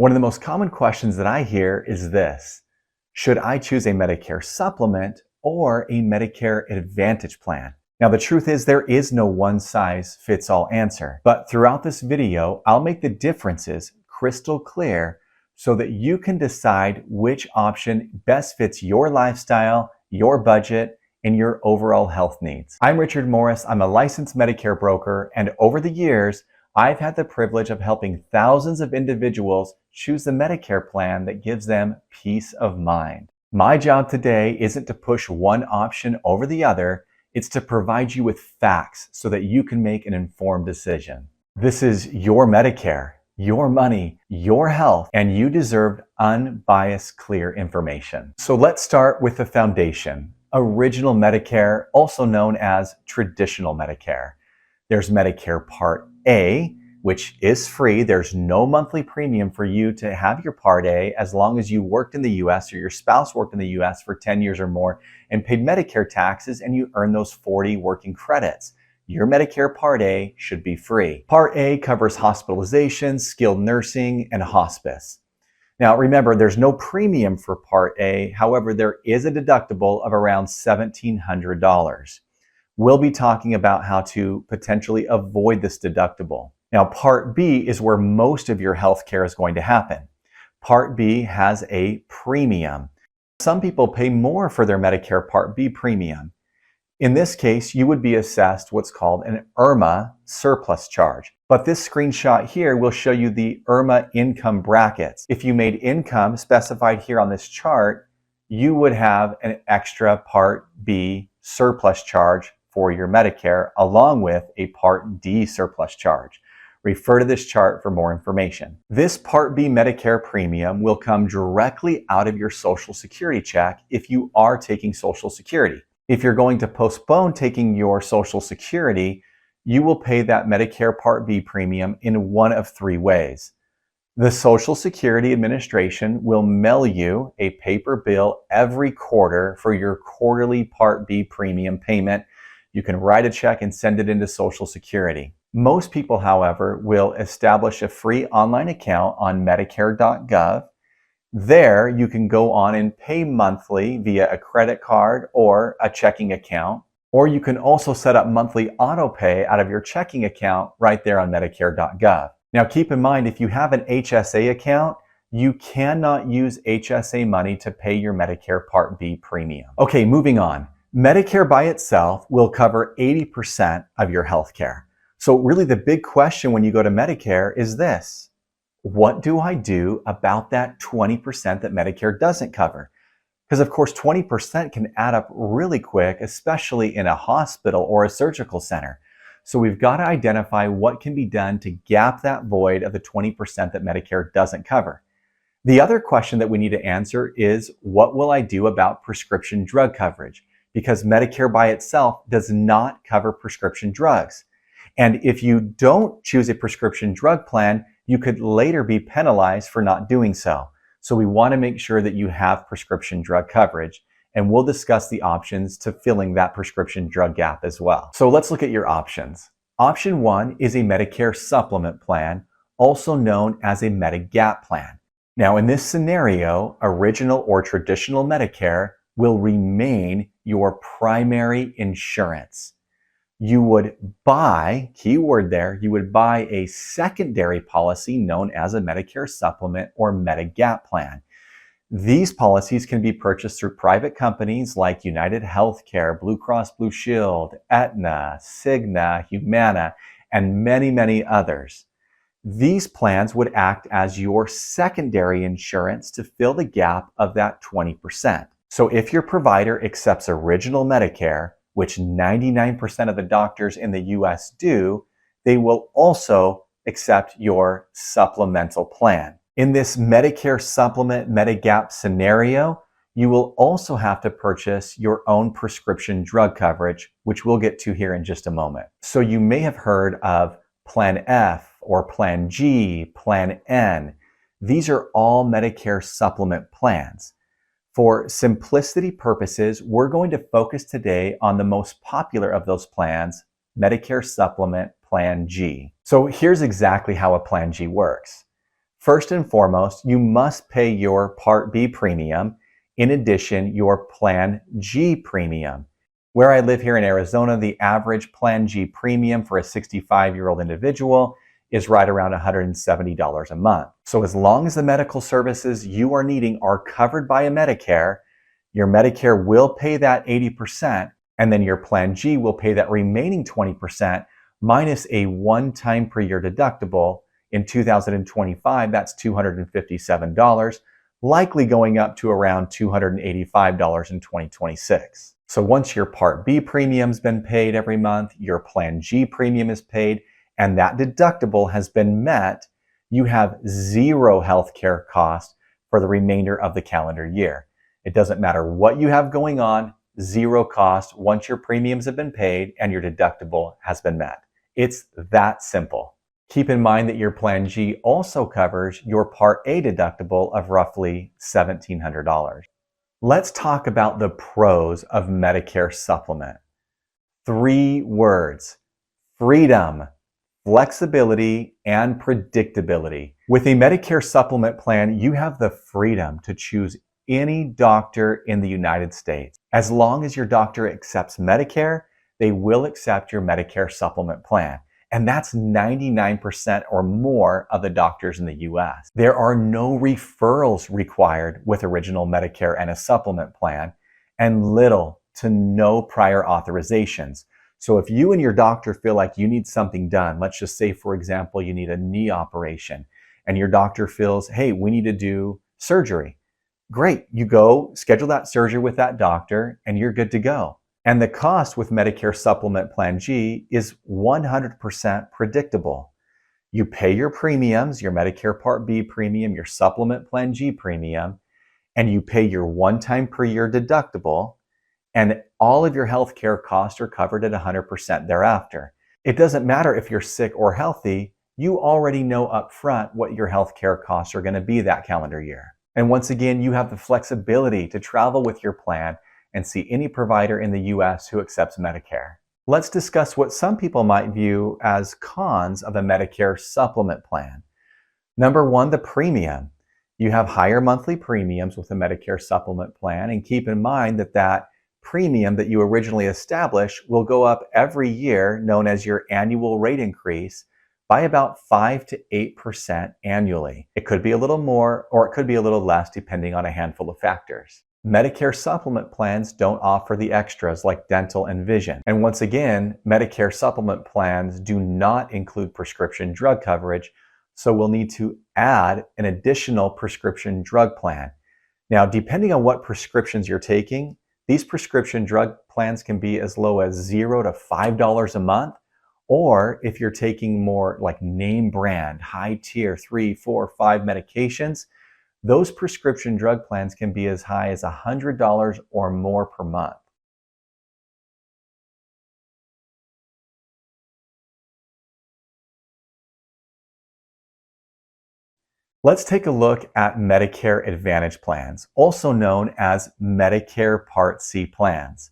One of the most common questions that I hear is this: should I choose a Medicare supplement or a Medicare Advantage plan? Now, the truth is there is no one-size-fits-all answer, but throughout this video, I'll make the differences crystal clear so that you can decide which option best fits your lifestyle, your budget, and your overall health needs. I'm Richard Morris. I'm a licensed Medicare broker, and over the years, I've had the privilege of helping thousands of individuals choose the Medicare plan that gives them peace of mind. My job today isn't to push one option over the other, it's to provide you with facts so that you can make an informed decision. This is your Medicare, your money, your health, and you deserve unbiased, clear information. So let's start with the foundation. Original Medicare, also known as traditional Medicare. There's Medicare Part A, which is free. There's no monthly premium for you to have your Part A as long as you worked in the US or your spouse worked in the US for 10 years or more and paid Medicare taxes and you earn those 40 working credits. Your Medicare Part A should be free. Part A covers hospitalization, skilled nursing, and hospice. Now remember, there's no premium for Part A. However, there is a deductible of around $1,700. We'll be talking about how to potentially avoid this deductible. Now, Part B is where most of your health care is going to happen. Part B has a premium. Some people pay more for their Medicare Part B premium. In this case, you would be assessed what's called an IRMA surplus charge. But this screenshot here will show you the IRMA income brackets. If you made income specified here on this chart, you would have an extra Part B surplus charge for your Medicare, along with a Part D surplus charge. Refer to this chart for more information. This Part B Medicare premium will come directly out of your Social Security check if you are taking Social Security. If you're going to postpone taking your Social Security, you will pay that Medicare Part B premium in one of three ways. The Social Security Administration will mail you a paper bill every quarter for your quarterly Part B premium payment. You can write a check and send it into Social Security. Most people, however, will establish a free online account on Medicare.gov. There, you can go on and pay monthly via a credit card or a checking account, or you can also set up monthly auto pay out of your checking account right there on Medicare.gov. Now, keep in mind, if you have an HSA account, you cannot use HSA money to pay your Medicare Part B premium. Okay, moving on. Medicare by itself will cover 80% of your health care. So really the big question when you go to Medicare is this: what do I do about that 20% that Medicare doesn't cover? Because of course 20% can add up really quick, especially in a hospital or a surgical center. So we've got to identify what can be done to gap that void of the 20% that Medicare doesn't cover. The other question that we need to answer is, what will I do about prescription drug coverage? Because Medicare by itself does not cover prescription drugs. And if you don't choose a prescription drug plan, you could later be penalized for not doing so. So we want to make sure that you have prescription drug coverage, and we'll discuss the options to filling that prescription drug gap as well. So let's look at your options. Option one is a Medicare supplement plan, also known as a Medigap plan. Now in this scenario, original or traditional Medicare will remain your primary insurance. You would buy, keyword there, you would buy a secondary policy known as a Medicare supplement or Medigap plan. These policies can be purchased through private companies like United Healthcare, Blue Cross Blue Shield, Aetna, Cigna, Humana, and many, many others. These plans would act as your secondary insurance to fill the gap of that 20%. So if your provider accepts original Medicare, which 99% of the doctors in the US do, they will also accept your supplemental plan. In this Medicare supplement Medigap scenario, you will also have to purchase your own prescription drug coverage, which we'll get to here in just a moment. So you may have heard of Plan F or Plan G, Plan N. These are all Medicare supplement plans. For simplicity purposes, we're going to focus today on the most popular of those plans, Medicare Supplement Plan G. So here's exactly how a Plan G works. First and foremost, you must pay your Part B premium. In addition, your Plan G premium. Where I live here in Arizona, the average Plan G premium for a 65-year-old individual is right around $170 a month. So as long as the medical services you are needing are covered by a Medicare, your Medicare will pay that 80%, and then your Plan G will pay that remaining 20% minus a one-time per year deductible. In 2025, that's $257, likely going up to around $285 in 2026. So once your Part B premium's been paid every month, your Plan G premium is paid, and that deductible has been met, you have zero healthcare cost for the remainder of the calendar year. It doesn't matter what you have going on, zero cost once your premiums have been paid and your deductible has been met. It's that simple. Keep in mind that your Plan G also covers your Part A deductible of roughly $1,700. Let's talk about the pros of Medicare Supplement. 3 words: freedom, flexibility, and predictability. With a Medicare Supplement plan, you have the freedom to choose any doctor in the United States. As long as your doctor accepts Medicare, they will accept your Medicare Supplement plan. And that's 99% or more of the doctors in the US. There are no referrals required with Original Medicare and a supplement plan, and little to no prior authorizations. So if you and your doctor feel like you need something done, let's just say, for example, you need a knee operation, and your doctor feels, hey, we need to do surgery. Great, you go schedule that surgery with that doctor, and you're good to go. And the cost with Medicare Supplement Plan G is 100% predictable. You pay your premiums, your Medicare Part B premium, your Supplement Plan G premium, and you pay your one-time per year deductible, and all of your healthcare costs are covered at 100% thereafter. It doesn't matter if you're sick or healthy, you already know upfront what your healthcare costs are going to be that calendar year. And once again, you have the flexibility to travel with your plan and see any provider in the US who accepts Medicare. Let's discuss what some people might view as cons of a Medicare supplement plan. Number 1, the premium. You have higher monthly premiums with a Medicare supplement plan, and keep in mind that that premium that you originally established will go up every year, known as your annual rate increase, by about 5 to 8% annually. It could be a little more or it could be a little less depending on a handful of factors. Medicare supplement plans don't offer the extras like dental and vision. And once again, Medicare supplement plans do not include prescription drug coverage, so we'll need to add an additional prescription drug plan. Now, depending on what prescriptions you're taking, these prescription drug plans can be as low as $0 to $5 a month, or if you're taking more like name brand, high tier 3, 4, 5 medications, those prescription drug plans can be as high as $100 or more per month. Let's take a look at Medicare Advantage plans, also known as Medicare Part C plans.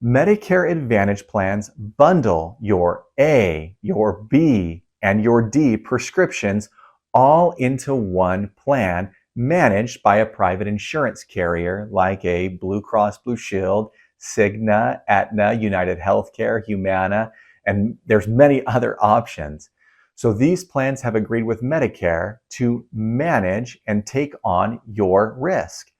Medicare Advantage plans bundle your A, your B, and your D prescriptions all into one plan, managed by a private insurance carrier like a Blue Cross Blue Shield, Cigna, Aetna, United Healthcare, Humana, and there's many other options. So these plans have agreed with Medicare to manage and take on your risk.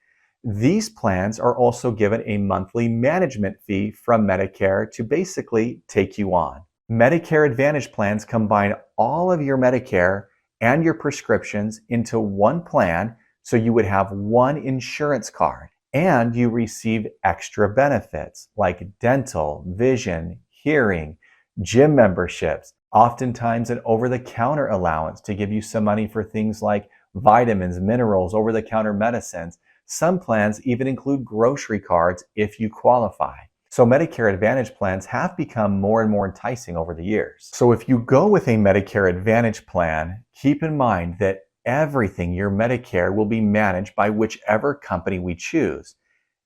These plans are also given a monthly management fee from Medicare to basically take you on. Medicare Advantage plans combine all of your Medicare and your prescriptions into one plan, so you would have one insurance card, and you receive extra benefits like dental, vision, hearing, gym memberships, oftentimes an over-the-counter allowance to give you some money for things like vitamins, minerals, over-the-counter medicines. Some plans even include grocery cards if you qualify. So Medicare Advantage plans have become more and more enticing over the years. So if you go with a Medicare Advantage plan, keep in mind that everything your Medicare will be managed by whichever company we choose.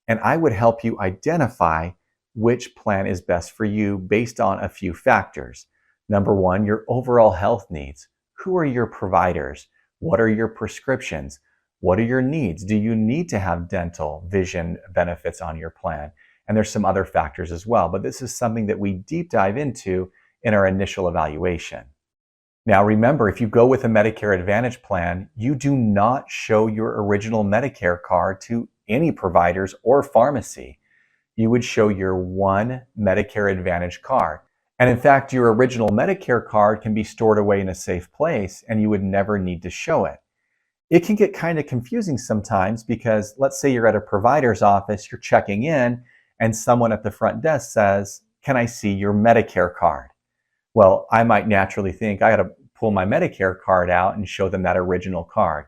And I would help you identify which plan is best for you based on a few factors. Number 1, your overall health needs. Who are your providers? What are your prescriptions? What are your needs? Do you need to have dental, vision benefits on your plan? And there's some other factors as well, but this is something that we deep dive into in our initial evaluation. Now, remember, if you go with a Medicare Advantage plan, you do not show your original Medicare card to any providers or pharmacy. You would show your one Medicare Advantage card. And in fact, your original Medicare card can be stored away in a safe place and you would never need to show it. It can get kind of confusing sometimes because let's say you're at a provider's office, you're checking in, and someone at the front desk says, "Can I see your Medicare card?" Well, I might naturally think I got to pull my Medicare card out and show them that original card.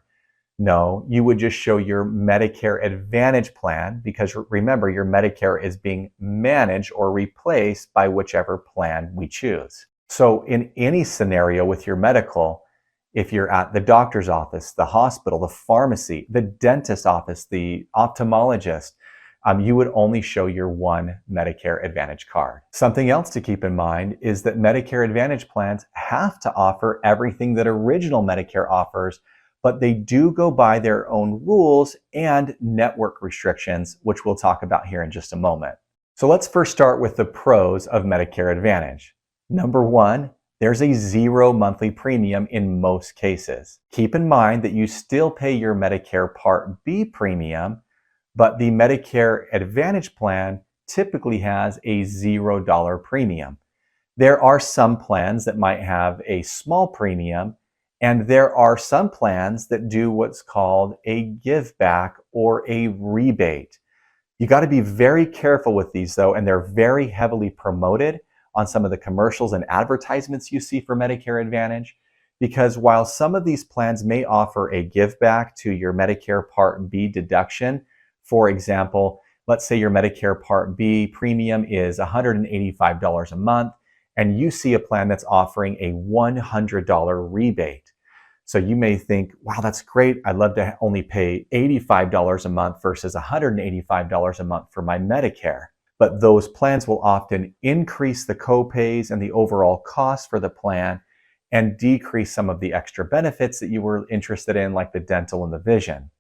No, you would just show your Medicare Advantage plan because remember, your Medicare is being managed or replaced by whichever plan we choose. So in any scenario with your medical, if you're at the doctor's office, the hospital, the pharmacy, the dentist office, the ophthalmologist, you would only show your one Medicare Advantage card. Something else to keep in mind is that Medicare Advantage plans have to offer everything that original Medicare offers, but they do go by their own rules and network restrictions, which we'll talk about here in just a moment. So let's first start with the pros of Medicare Advantage. Number one, there's a 0 monthly premium in most cases. Keep in mind that you still pay your Medicare Part B premium, but the Medicare Advantage plan typically has a $0 premium. There are some plans that might have a small premium, and there are some plans that do what's called a give back or a rebate. You got to be very careful with these though, and they're very heavily promoted on some of the commercials and advertisements you see for Medicare Advantage, because while some of these plans may offer a give back to your Medicare Part B deduction, for example, let's say your Medicare Part B premium is $185 a month, and you see a plan that's offering a $100 rebate. So you may think, wow, that's great. I'd love to only pay $85 a month versus $185 a month for my Medicare. But those plans will often increase the copays and the overall cost for the plan and decrease some of the extra benefits that you were interested in, like the dental and the vision.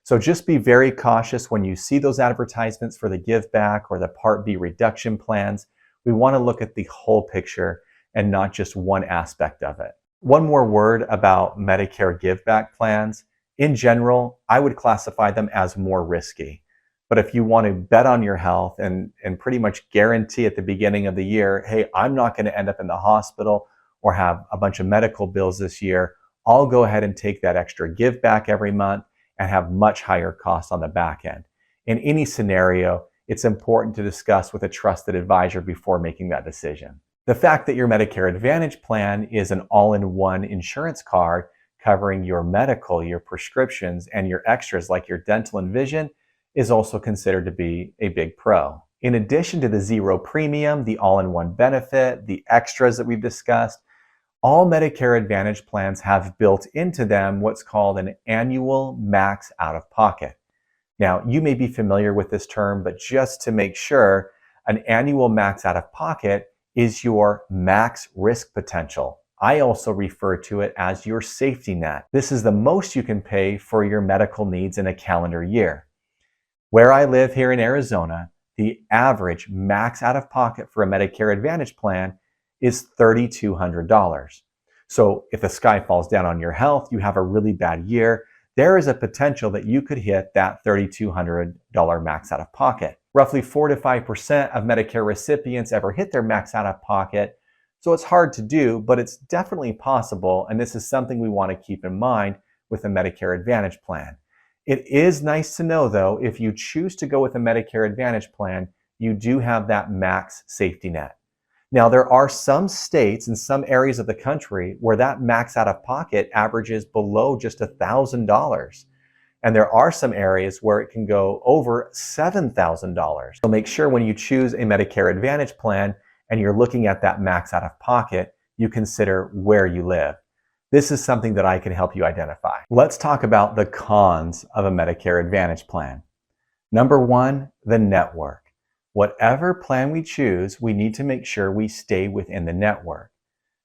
So just be very cautious when you see those advertisements for the give back or the Part B reduction plans. We want to look at the whole picture and not just one aspect of it. One more word about Medicare give back plans. In general, I would classify them as more risky. But if you want to bet on your health and pretty much guarantee at the beginning of the year, hey, I'm not going to end up in the hospital or have a bunch of medical bills this year, I'll go ahead and take that extra give back every month and have much higher costs on the back end. In any scenario, it's important to discuss with a trusted advisor before making that decision. The fact that your Medicare Advantage plan is an all-in-one insurance card covering your medical, your prescriptions, and your extras like your dental and vision is also considered to be a big pro. In addition to the 0 premium, the all-in-one benefit, the extras that we've discussed, all Medicare Advantage plans have built into them what's called an annual max out-of-pocket. Now, you may be familiar with this term, but just to make sure, an annual max out-of-pocket is your max risk potential. I also refer to it as your safety net. This is the most you can pay for your medical needs in a calendar year. Where I live here in Arizona, the average max out-of-pocket for a Medicare Advantage plan is $3,200. So if the sky falls down on your health, you have a really bad year, there is a potential that you could hit that $3,200 max out of pocket. Roughly 4 to 5% of Medicare recipients ever hit their max out of pocket. So it's hard to do, but it's definitely possible. And this is something we want to keep in mind with a Medicare Advantage plan. It is nice to know though, if you choose to go with a Medicare Advantage plan, you do have that max safety net. Now, there are some states and some areas of the country where that max out of pocket averages below just $1,000. And there are some areas where it can go over $7,000. So make sure when you choose a Medicare Advantage plan and you're looking at that max out of pocket, you consider where you live. This is something that I can help you identify. Let's talk about the cons of a Medicare Advantage plan. Number one, the network. Whatever plan we choose, we need to make sure we stay within the network.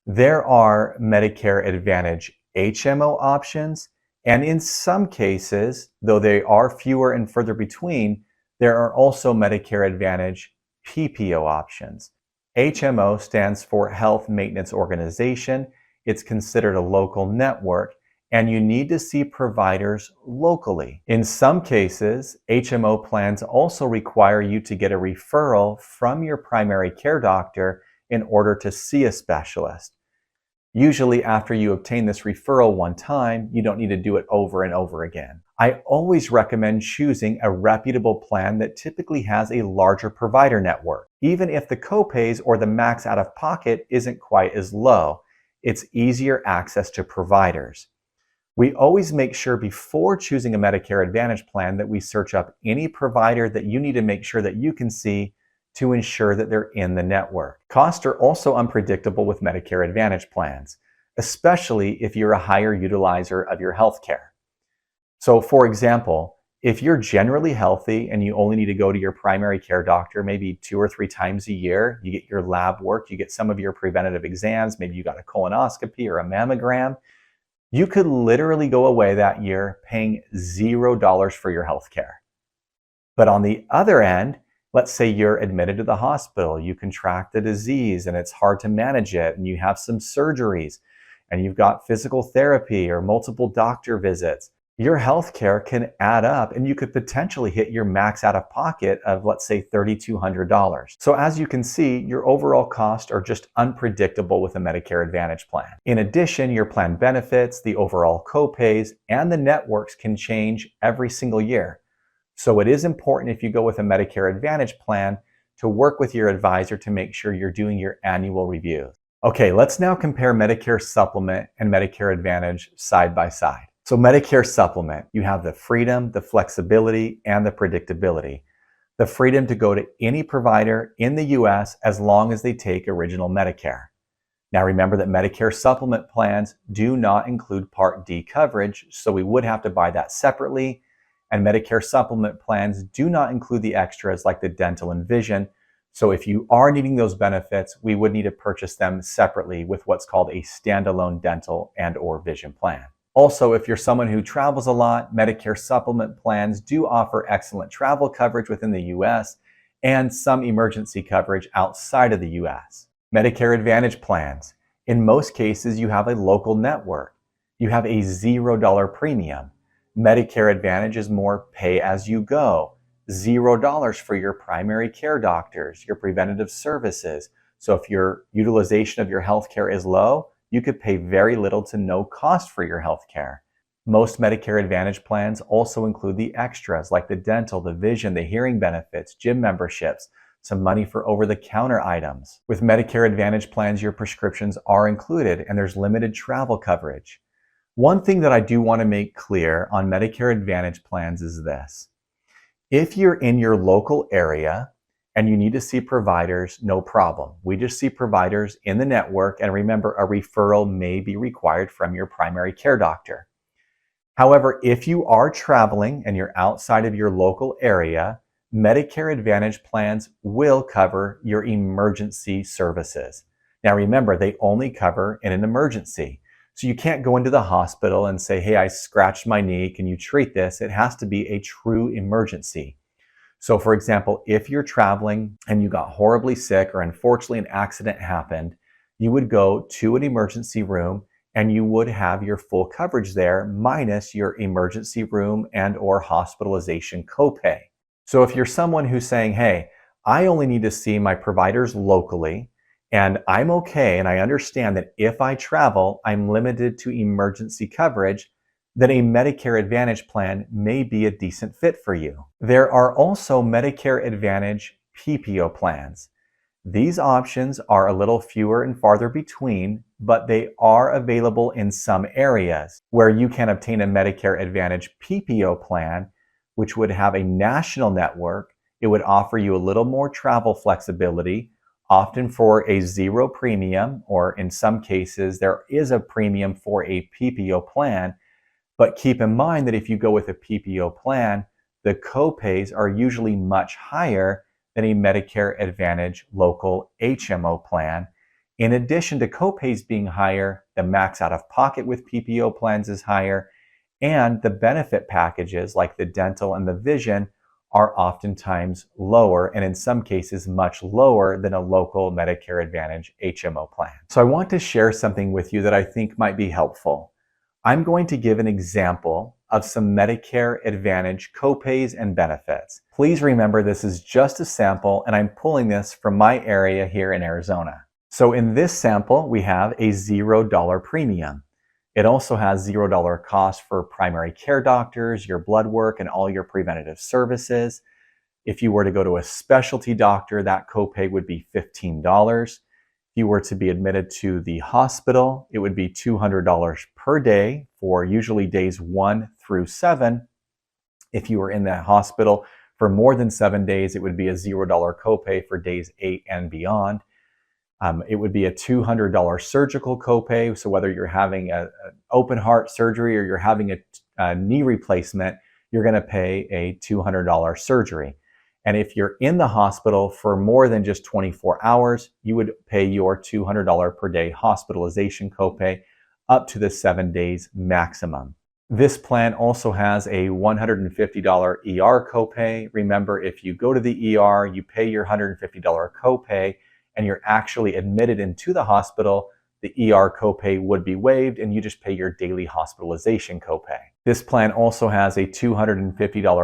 There are Medicare Advantage HMO options, and in some cases, though they are fewer and further between, there are also Medicare Advantage PPO options. HMO stands for Health Maintenance Organization. It's considered a local network, and you need to see providers locally. In some cases, HMO plans also require you to get a referral from your primary care doctor in order to see a specialist. Usually after you obtain this referral one time, you don't need to do it over and over again. I always recommend choosing a reputable plan that typically has a larger provider network. Even if the copays or the max out of pocket isn't quite as low, it's easier access to providers. We always make sure before choosing a Medicare Advantage plan that we search up any provider that you need to make sure that you can see to ensure that they're in the network. Costs are also unpredictable with Medicare Advantage plans, especially if you're a higher utilizer of your healthcare. So for example, if you're generally healthy and you only need to go to your primary care doctor maybe 2 or 3 times a year, you get your lab work, you get some of your preventative exams, maybe you got a colonoscopy or a mammogram, you could literally go away that year paying $0 for your healthcare. But on the other end, let's say you're admitted to the hospital, you contract the disease and it's hard to manage it, and you have some surgeries, and you've got physical therapy or multiple doctor visits. Your healthcare can add up and you could potentially hit your max out of pocket of, let's say, $3,200. So as you can see, your overall costs are just unpredictable with a Medicare Advantage plan. In addition, your plan benefits, the overall copays, and the networks can change every single year. So it is important if you go with a Medicare Advantage plan to work with your advisor to make sure you're doing your annual review. Okay, let's now compare Medicare Supplement and Medicare Advantage side by side. So Medicare Supplement, you have the freedom, the flexibility, and the predictability. The freedom to go to any provider in the US as long as they take original Medicare. Now remember that Medicare Supplement plans do not include Part D coverage, so we would have to buy that separately. And Medicare Supplement plans do not include the extras like the dental and vision. So if you are needing those benefits, we would need to purchase them separately with what's called a standalone dental and or vision plan. Also, if you're someone who travels a lot, Medicare Supplement plans do offer excellent travel coverage within the US and some emergency coverage outside of the US. Medicare Advantage plans. In most cases, you have a local network. You have a $0 premium. Medicare Advantage is more pay as you go. $0 for your primary care doctors, your preventative services. So if your utilization of your healthcare is low, you could pay very little to no cost for your healthcare. Most Medicare Advantage plans also include the extras like the dental, the vision, the hearing benefits, gym memberships, some money for over-the-counter items. With Medicare Advantage plans, your prescriptions are included and there's limited travel coverage. One thing that I do want to make clear on Medicare Advantage plans is this. If you're in your local area and you need to see providers, no problem. We just see providers in the network, and remember, a referral may be required from your primary care doctor. However, if you are traveling and you're outside of your local area, Medicare Advantage plans will cover your emergency services. Now remember, they only cover in an emergency. So you can't go into the hospital and say, hey, I scratched my knee, can you treat this? It has to be a true emergency. So for example, if you're traveling and you got horribly sick or unfortunately an accident happened, you would go to an emergency room and you would have your full coverage there minus your emergency room and or hospitalization copay. So if you're someone who's saying, hey, I only need to see my providers locally, and I'm okay, and I understand that if I travel, I'm limited to emergency coverage, then a Medicare Advantage plan may be a decent fit for you. There are also Medicare Advantage PPO plans. These options are a little fewer and farther between, but they are available in some areas where you can obtain a Medicare Advantage PPO plan, which would have a national network. It would offer you a little more travel flexibility, often for a zero premium, or in some cases, there is a premium for a PPO plan. But keep in mind that if you go with a PPO plan, the copays are usually much higher than a Medicare Advantage local HMO plan. In addition to copays being higher, the max out of pocket with PPO plans is higher, and the benefit packages like the dental and the vision are oftentimes lower, and in some cases much lower than a local Medicare Advantage HMO plan. So I want to share something with you that I think might be helpful. I'm going to give an example of some Medicare Advantage copays and benefits. Please remember this is just a sample, and I'm pulling this from my area here in Arizona. So in this sample, we have a $0 premium. It also has $0 cost for primary care doctors, your blood work, and all your preventative services. If you were to go to a specialty doctor, that copay would be $15. If you were to be admitted to the hospital, it would be $200 per day for usually days 1 through 7. If you were in the hospital for more than 7 days, it would be a $0 copay for days 8 and beyond. It would be a $200 surgical copay. So whether you're having an open heart surgery or you're having a knee replacement, you're going to pay a $200 surgery. And if you're in the hospital for more than just 24 hours, you would pay your $200 per day hospitalization copay up to the 7 days maximum. This plan also has a $150 ER copay. Remember, if you go to the ER, you pay your $150 copay, and you're actually admitted into the hospital, the ER copay would be waived and you just pay your daily hospitalization copay. This plan also has a $250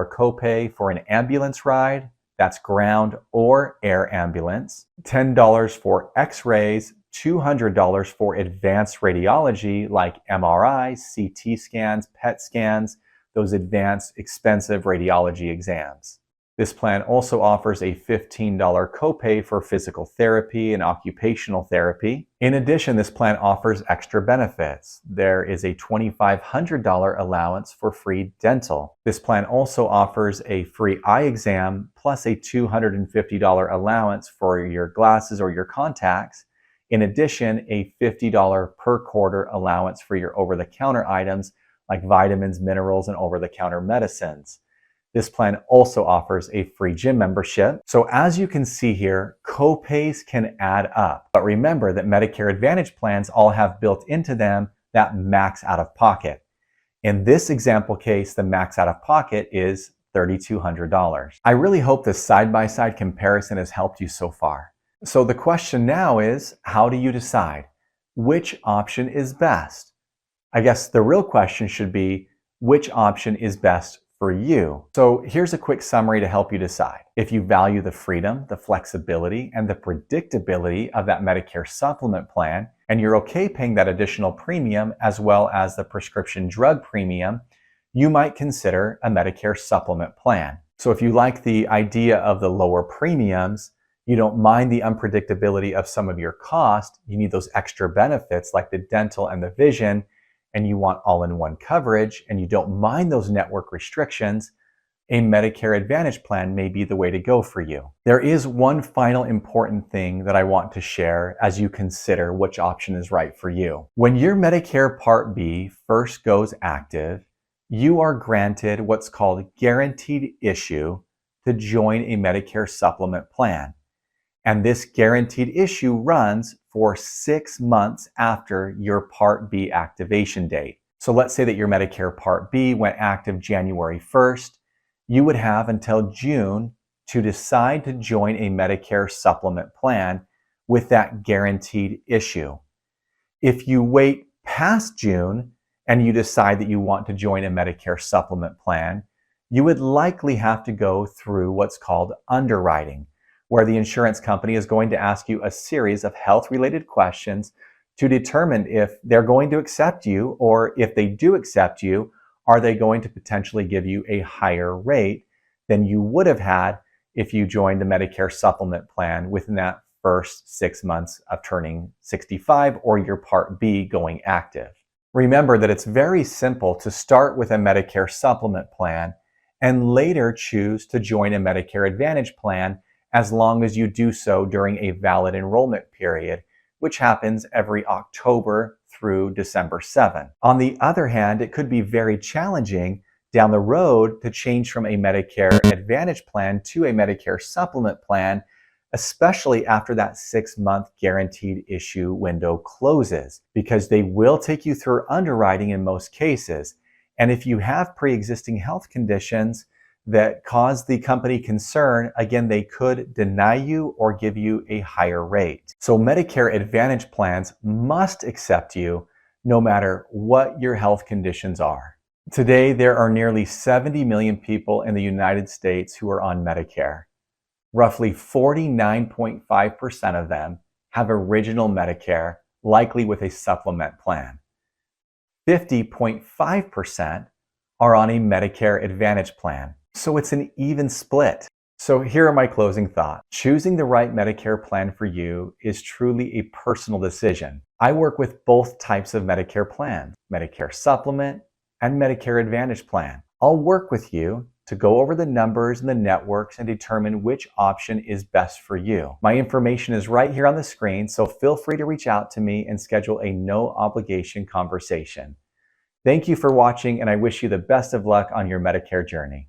copay for an ambulance ride, that's ground or air ambulance, $10 for x-rays, $200 for advanced radiology like MRIs, CT scans, PET scans, those advanced expensive radiology exams. This plan also offers a $15 copay for physical therapy and occupational therapy. In addition, this plan offers extra benefits. There is a $2,500 allowance for free dental. This plan also offers a free eye exam plus a $250 allowance for your glasses or your contacts. In addition, a $50 per quarter allowance for your over-the-counter items like vitamins, minerals, and over-the-counter medicines. This plan also offers a free gym membership. So as you can see here, copays can add up. But remember that Medicare Advantage plans all have built into them that max out of pocket. In this example case, the max out of pocket is $3,200. I really hope this side-by-side comparison has helped you so far. So the question now is, how do you decide? Which option is best? I guess the real question should be, which option is best for you? So here's a quick summary to help you decide. If you value the freedom, the flexibility, and the predictability of that Medicare supplement plan, and you're okay paying that additional premium as well as the prescription drug premium, you might consider a Medicare supplement plan. So if you like the idea of the lower premiums, you don't mind the unpredictability of some of your cost, you need those extra benefits like the dental and the vision, and you want all-in-one coverage, and you don't mind those network restrictions, a Medicare Advantage plan may be the way to go for you. There is one final important thing that I want to share as you consider which option is right for you. When your Medicare Part B first goes active, you are granted what's called guaranteed issue to join a Medicare supplement plan. And this guaranteed issue runs for 6 months after your Part B activation date. So let's say that your Medicare Part B went active January 1st. You would have until June to decide to join a Medicare supplement plan with that guaranteed issue. If you wait past June and you decide that you want to join a Medicare supplement plan, you would likely have to go through what's called underwriting, where the insurance company is going to ask you a series of health-related questions to determine if they're going to accept you, or if they do accept you, are they going to potentially give you a higher rate than you would have had if you joined the Medicare supplement plan within that first 6 months of turning 65 or your Part B going active. Remember that it's very simple to start with a Medicare supplement plan and later choose to join a Medicare Advantage plan as long as you do so during a valid enrollment period, which happens every October through December 7. On the other hand, it could be very challenging down the road to change from a Medicare Advantage plan to a Medicare supplement plan, especially after that 6-month guaranteed issue window closes, because they will take you through underwriting in most cases. And if you have pre-existing health conditions that cause the company concern, again, they could deny you or give you a higher rate. So Medicare Advantage plans must accept you no matter what your health conditions are. Today, there are nearly 70 million people in the United States who are on Medicare. Roughly 49.5% of them have original Medicare, likely with a supplement plan. 50.5% are on a Medicare Advantage plan. So it's an even split. So here are my closing thoughts. Choosing the right Medicare plan for you is truly a personal decision. I work with both types of Medicare plans, Medicare Supplement and Medicare Advantage plan. I'll work with you to go over the numbers and the networks and determine which option is best for you. My information is right here on the screen, so feel free to reach out to me and schedule a no obligation conversation. Thank you for watching, and I wish you the best of luck on your Medicare journey.